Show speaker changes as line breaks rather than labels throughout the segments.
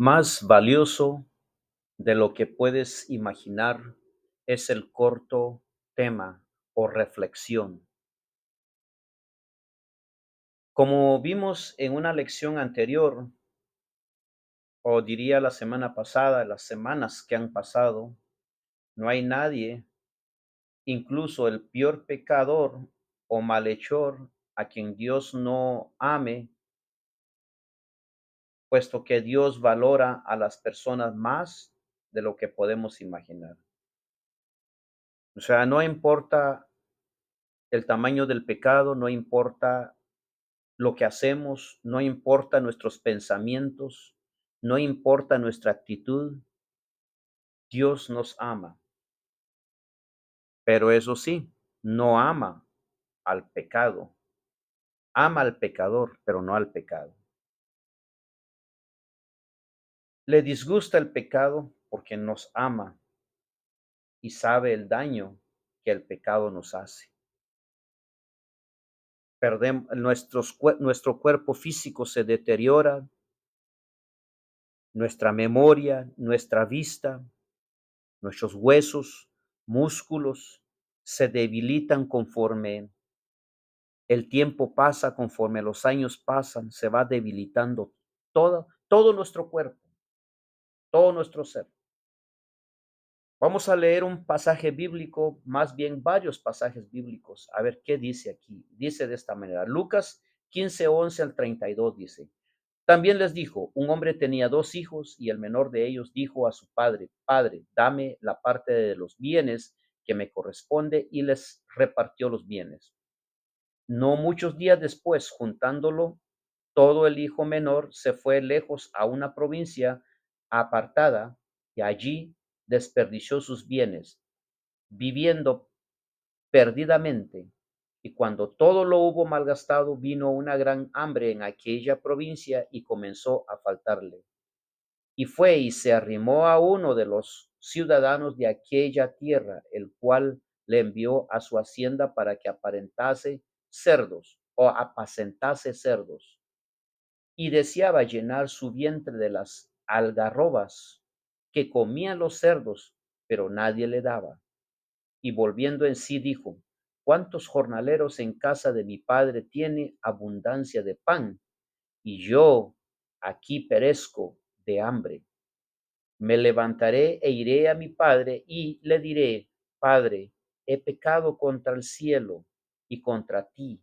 Más valioso de lo que puedes imaginar es el corto tema o reflexión. Como vimos en una lección anterior, o diría la semana pasada, las semanas que han pasado, no hay nadie, incluso el peor pecador o malhechor, a quien Dios no ame, puesto que Dios valora a las personas más de lo que podemos imaginar. O sea, no importa el tamaño del pecado, no importa lo que hacemos, no importa nuestros pensamientos, no importa nuestra actitud, Dios nos ama. Pero eso sí, no ama al pecado. Ama al pecador, pero no al pecado. Le disgusta el pecado porque nos ama y sabe el daño que el pecado nos hace. Nuestro cuerpo físico se deteriora, nuestra memoria, nuestra vista, nuestros huesos, músculos se debilitan conforme el tiempo pasa, conforme los años pasan, se va debilitando todo nuestro cuerpo, todo nuestro ser. Vamos a leer un pasaje bíblico, más bien varios pasajes bíblicos, a ver qué dice aquí. Dice de esta manera, Lucas 15:11 al 32 dice, también les dijo, un hombre tenía dos hijos y el menor de ellos dijo a su padre, Padre, dame la parte de los bienes que me corresponde y les repartió los bienes. No muchos días después, juntándolo todo, el hijo menor se fue lejos a una provincia apartada y allí desperdició sus bienes, viviendo perdidamente. Y cuando todo lo hubo malgastado, vino una gran hambre en aquella provincia y comenzó a faltarle. Y fue y se arrimó a uno de los ciudadanos de aquella tierra, el cual le envió a su hacienda para que aparentase cerdos o apacentase cerdos. Y deseaba llenar su vientre de las algarrobas que comían los cerdos, pero nadie le daba. Y volviendo en sí dijo, ¿cuántos jornaleros en casa de mi padre tiene abundancia de pan? Y yo aquí perezco de hambre. Me levantaré e iré a mi padre y le diré, Padre, he pecado contra el cielo y contra ti.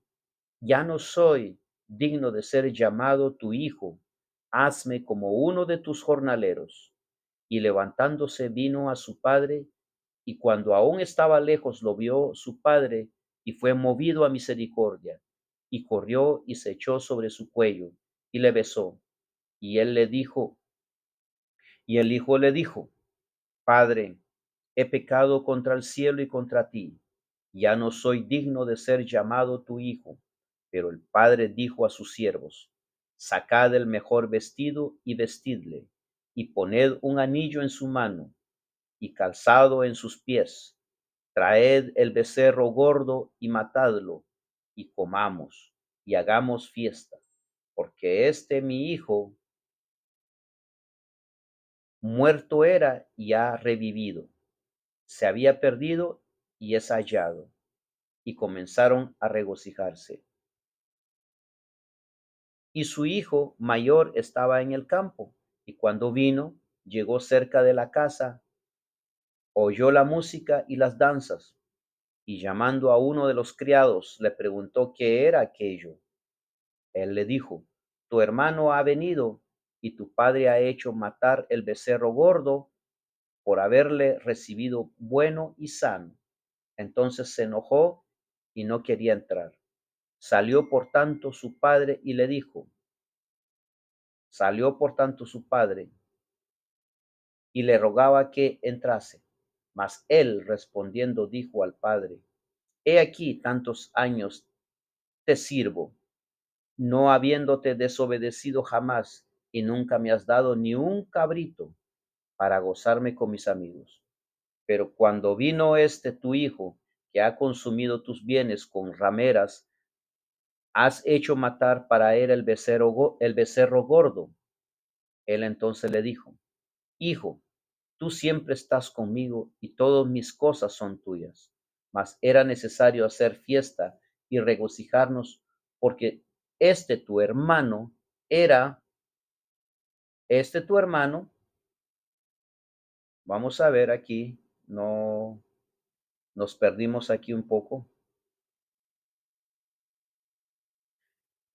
Ya no soy digno de ser llamado tu hijo. Hazme como uno de tus jornaleros. Y levantándose vino a su padre, y cuando aún estaba lejos lo vio su padre, y fue movido a misericordia, y corrió y se echó sobre su cuello, y le besó. Y él le dijo, y el hijo le dijo, Padre, he pecado contra el cielo y contra ti, ya no soy digno de ser llamado tu hijo. Pero el padre dijo a sus siervos, sacad el mejor vestido y vestidle, y poned un anillo en su mano y calzado en sus pies. Traed el becerro gordo y matadlo, y comamos y hagamos fiesta, porque este mi hijo muerto era y ha revivido, se había perdido y es hallado. Y comenzaron a regocijarse. Y su hijo mayor estaba en el campo, y cuando vino, llegó cerca de la casa, oyó la música y las danzas, y llamando a uno de los criados, le preguntó qué era aquello. Él le dijo, tu hermano ha venido, y tu padre ha hecho matar el becerro gordo por haberle recibido bueno y sano. Entonces se enojó y no quería entrar. Salió por tanto su padre y le dijo, Salió por tanto su padre y le rogaba que entrase. Mas él respondiendo dijo al padre, He aquí tantos años te sirvo, no habiéndote desobedecido jamás, y nunca me has dado ni un cabrito para gozarme con mis amigos. Pero cuando vino este tu hijo, que ha consumido tus bienes con rameras, has hecho matar para él el becerro gordo. Él entonces le dijo: Hijo, tú siempre estás conmigo y todas mis cosas son tuyas. Mas era necesario hacer fiesta y regocijarnos porque este tu hermano era, este tu hermano, vamos a ver aquí, no nos perdimos aquí un poco.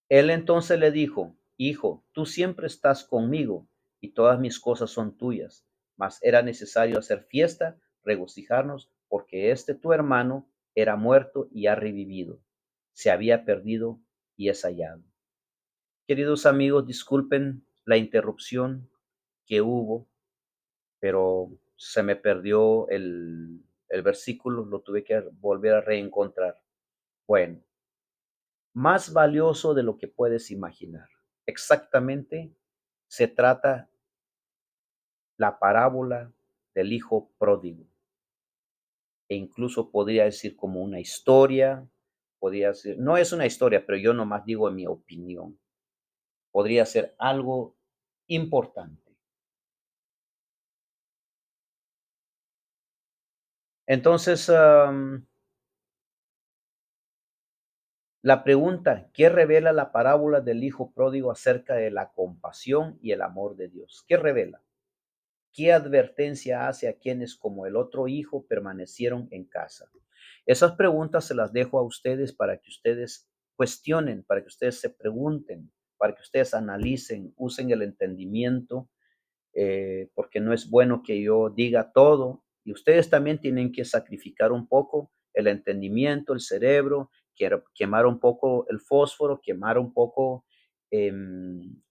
Él entonces le dijo: Hijo, tú siempre estás conmigo y todas mis cosas son tuyas. Mas era necesario hacer fiesta, regocijarnos, porque este tu hermano era muerto y ha revivido. Se había perdido y es hallado. Queridos amigos, disculpen la interrupción que hubo, pero se me perdió el versículo, lo tuve que volver a reencontrar. Bueno, más valioso de lo que puedes imaginar. Exactamente, se trata la parábola del hijo pródigo, e incluso podría decir como una historia, podría ser, no es una historia, pero yo nomás digo en mi opinión, podría ser algo importante. Entonces, la pregunta, ¿qué revela la parábola del hijo pródigo acerca de la compasión y el amor de Dios? ¿Qué revela? ¿Qué advertencia hace a quienes como el otro hijo permanecieron en casa? Esas preguntas se las dejo a ustedes para que ustedes cuestionen, para que ustedes se pregunten, para que ustedes analicen, usen el entendimiento, porque no es bueno que yo diga todo. Y ustedes también tienen que sacrificar un poco el entendimiento, el cerebro, quemar un poco el fósforo, quemar un poco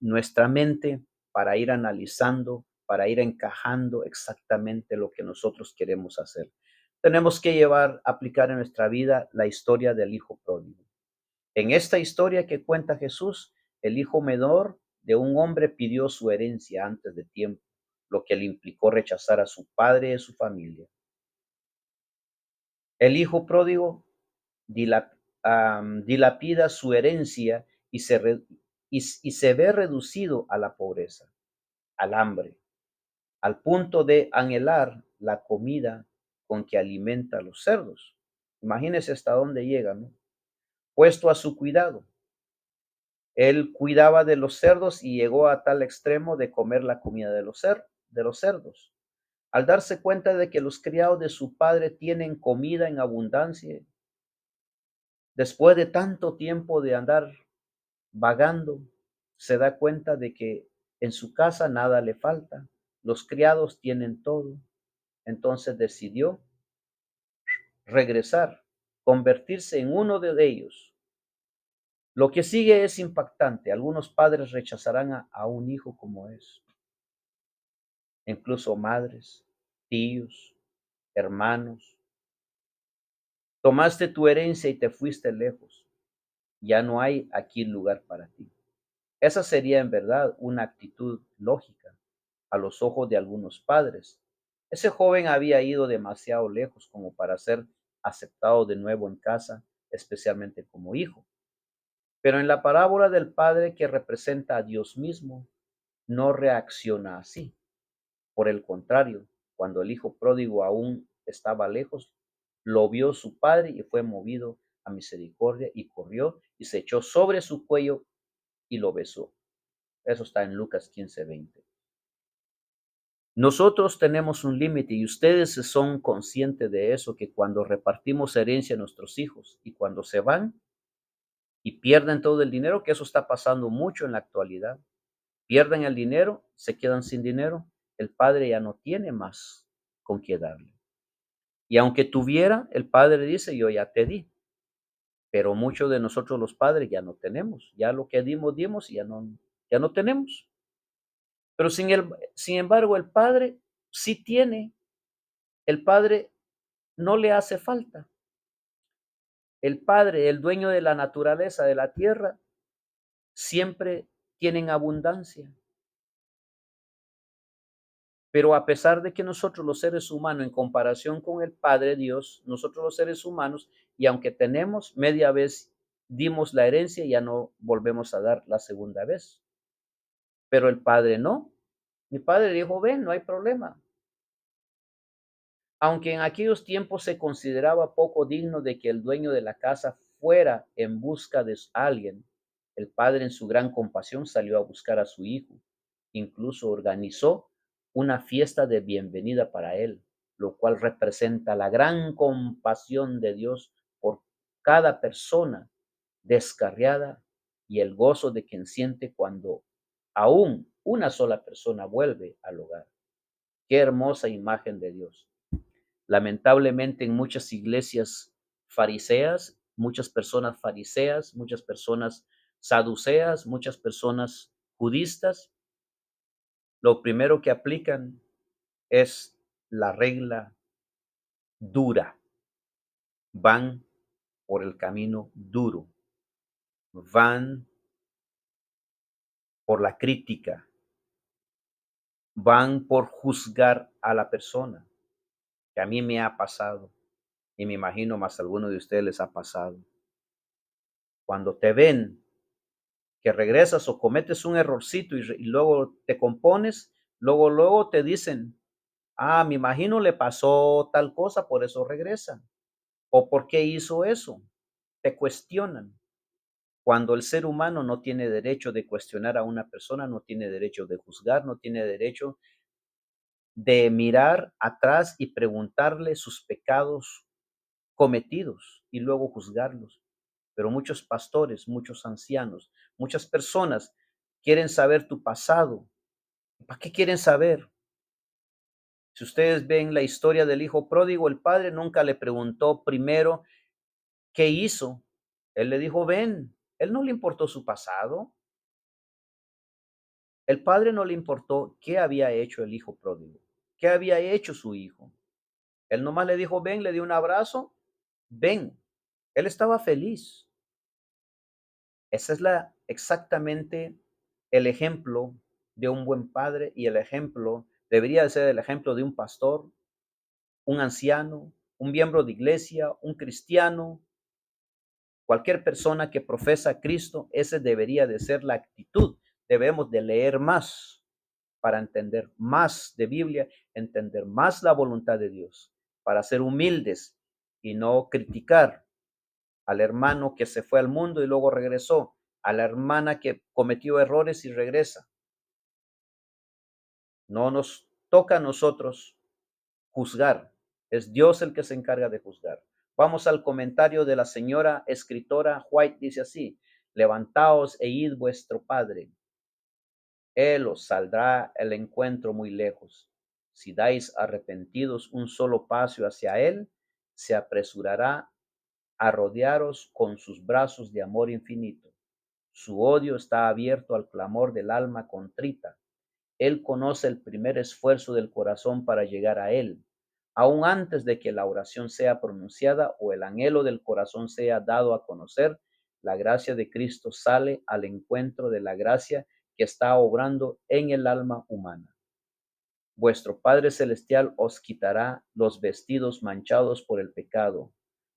nuestra mente para ir analizando, para ir encajando exactamente lo que nosotros queremos hacer. Tenemos que aplicar en nuestra vida la historia del hijo pródigo. En esta historia que cuenta Jesús, el hijo menor de un hombre pidió su herencia antes de tiempo, lo que le implicó rechazar a su padre y a su familia. El hijo pródigo dilapida su herencia y se ve reducido a la pobreza, al hambre, al punto de anhelar la comida con que alimenta a los cerdos. Imagínese hasta dónde llega, ¿no? Puesto a su cuidado. Él cuidaba de los cerdos y llegó a tal extremo de comer la comida de los cerdos. Al darse cuenta de que los criados de su padre tienen comida en abundancia, después de tanto tiempo de andar vagando, se da cuenta de que en su casa nada le falta, los criados tienen todo. Entonces decidió regresar, convertirse en uno de ellos. Lo que sigue es impactante. Algunos padres rechazarán a un hijo como es. Incluso madres, tíos, hermanos. Tomaste tu herencia y te fuiste lejos. Ya no hay aquí lugar para ti. Esa sería en verdad una actitud lógica a los ojos de algunos padres. Ese joven había ido demasiado lejos como para ser aceptado de nuevo en casa, especialmente como hijo. Pero en la parábola del padre que representa a Dios mismo, no reacciona así. Por el contrario, cuando el hijo pródigo aún estaba lejos, lo vio su padre y fue movido a misericordia y corrió y se echó sobre su cuello y lo besó. Eso está en Lucas 15:20. Nosotros tenemos un límite y ustedes son conscientes de eso, que cuando repartimos herencia a nuestros hijos y cuando se van y pierden todo el dinero, que eso está pasando mucho en la actualidad, pierden el dinero, se quedan sin dinero, el padre ya no tiene más con qué darle. Y aunque tuviera, el padre dice, yo ya te di, pero muchos de nosotros los padres ya no tenemos, ya lo que dimos, dimos y ya no tenemos. Pero sin embargo, el padre sí tiene, el padre no le hace falta. El padre, el dueño de la naturaleza, de la tierra, siempre tiene abundancia. Pero a pesar de que nosotros los seres humanos, en comparación con el Padre Dios, nosotros los seres humanos, y aunque tenemos, media vez dimos la herencia, ya no volvemos a dar la segunda vez. Pero el Padre no. Mi padre dijo, ven, no hay problema. Aunque en aquellos tiempos se consideraba poco digno de que el dueño de la casa fuera en busca de alguien, el padre en su gran compasión salió a buscar a su hijo. Incluso organizó una fiesta de bienvenida para él, lo cual representa la gran compasión de Dios por cada persona descarriada y el gozo de quien siente cuando aún una sola persona vuelve al hogar. Qué hermosa imagen de Dios. Lamentablemente en muchas iglesias fariseas, muchas personas saduceas, muchas personas judistas, lo primero que aplican es la regla dura. Van por el camino duro, van por la crítica, van por juzgar a la persona, que a mí me ha pasado y me imagino más a alguno de ustedes les ha pasado. Cuando te ven que regresas o cometes un errorcito y luego te compones, luego te dicen, ah, me imagino le pasó tal cosa, por eso regresa. ¿O por qué hizo eso? Te cuestionan. Cuando el ser humano no tiene derecho de cuestionar a una persona, no tiene derecho de juzgar, no tiene derecho de mirar atrás y preguntarle sus pecados cometidos y luego juzgarlos. Pero muchos pastores, muchos ancianos, muchas personas quieren saber tu pasado. ¿Para qué quieren saber? Si ustedes ven la historia del hijo pródigo, el padre nunca le preguntó primero qué hizo. Él le dijo, ven. Él no le importó su pasado. El padre no le importó qué había hecho el hijo pródigo, qué había hecho su hijo. Él nomás le dijo, ven, le dio un abrazo, ven. Él estaba feliz. Esa es exactamente el ejemplo de un buen padre y el ejemplo, debería de ser el ejemplo de un pastor, un anciano, un miembro de iglesia, un cristiano, cualquier persona que profesa a Cristo, ese debería de ser la actitud. Debemos de leer más para entender más de Biblia, entender más la voluntad de Dios, para ser humildes y no criticar al hermano que se fue al mundo y luego regresó, a la hermana que cometió errores y regresa. No nos toca a nosotros juzgar, es Dios el que se encarga de juzgar. Vamos al comentario de la señora escritora White, dice así, levantaos e id vuestro padre, él os saldrá el encuentro muy lejos. Si dais arrepentidos un solo paso hacia él, se apresurará a rodearos con sus brazos de amor infinito. Su odio está abierto al clamor del alma contrita. Él conoce el primer esfuerzo del corazón para llegar a Él, aún antes de que la oración sea pronunciada o el anhelo del corazón sea dado a conocer. La gracia de Cristo sale al encuentro de la gracia que está obrando en el alma humana. Vuestro Padre Celestial os quitará los vestidos manchados por el pecado.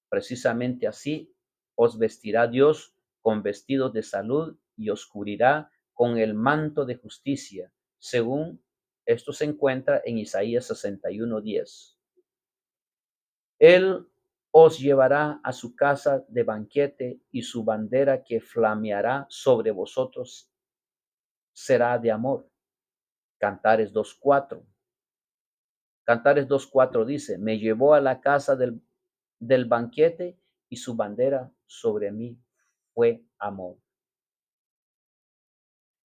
Precisamente así os vestirá Dios con vestidos de salud y os cubrirá con el manto de justicia, según esto se encuentra en Isaías 61:10. Él os llevará a su casa de banquete y su bandera que flameará sobre vosotros será de amor. Cantares 2:4. Cantares 2:4 dice, me llevó a la casa del banquete y su bandera sobre mí fue amor.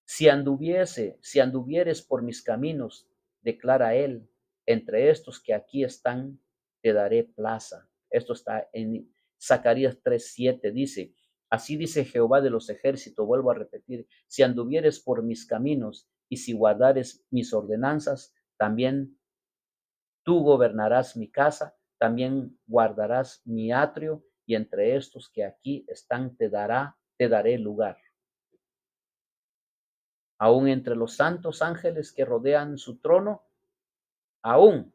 Si anduvieres por mis caminos, declara él, entre estos que aquí están, te daré plaza. Esto está en Zacarías 3:7, dice, así dice Jehová de los ejércitos, vuelvo a repetir, si anduvieres por mis caminos y si guardares mis ordenanzas, también tú gobernarás mi casa, también guardarás mi atrio, y entre estos que aquí están te daré lugar. Aún entre los santos ángeles que rodean su trono, aún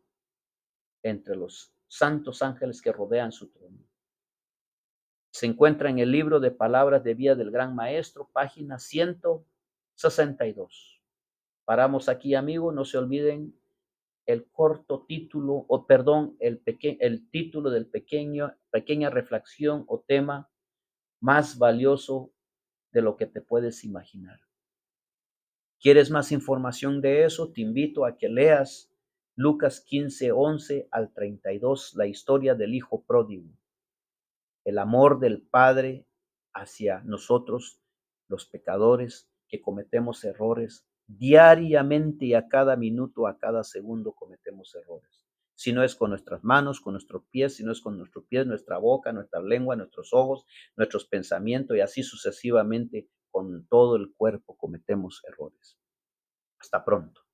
entre los santos ángeles que rodean su trono. Se encuentra en el libro de Palabras de Vida del Gran Maestro, página 162. Paramos aquí, amigos, no se olviden el corto título, o perdón, el título del pequeña reflexión o tema más valioso de lo que te puedes imaginar. ¿Quieres más información de eso? Te invito a que leas Lucas 15:11 al 32, la historia del hijo pródigo, el amor del Padre hacia nosotros, los pecadores que cometemos errores diariamente, y a cada minuto, a cada segundo cometemos errores. Si no es con nuestras manos, con nuestros pies, si no es con nuestros pies, nuestra boca, nuestra lengua, nuestros ojos, nuestros pensamientos, y así sucesivamente con todo el cuerpo cometemos errores. Hasta pronto.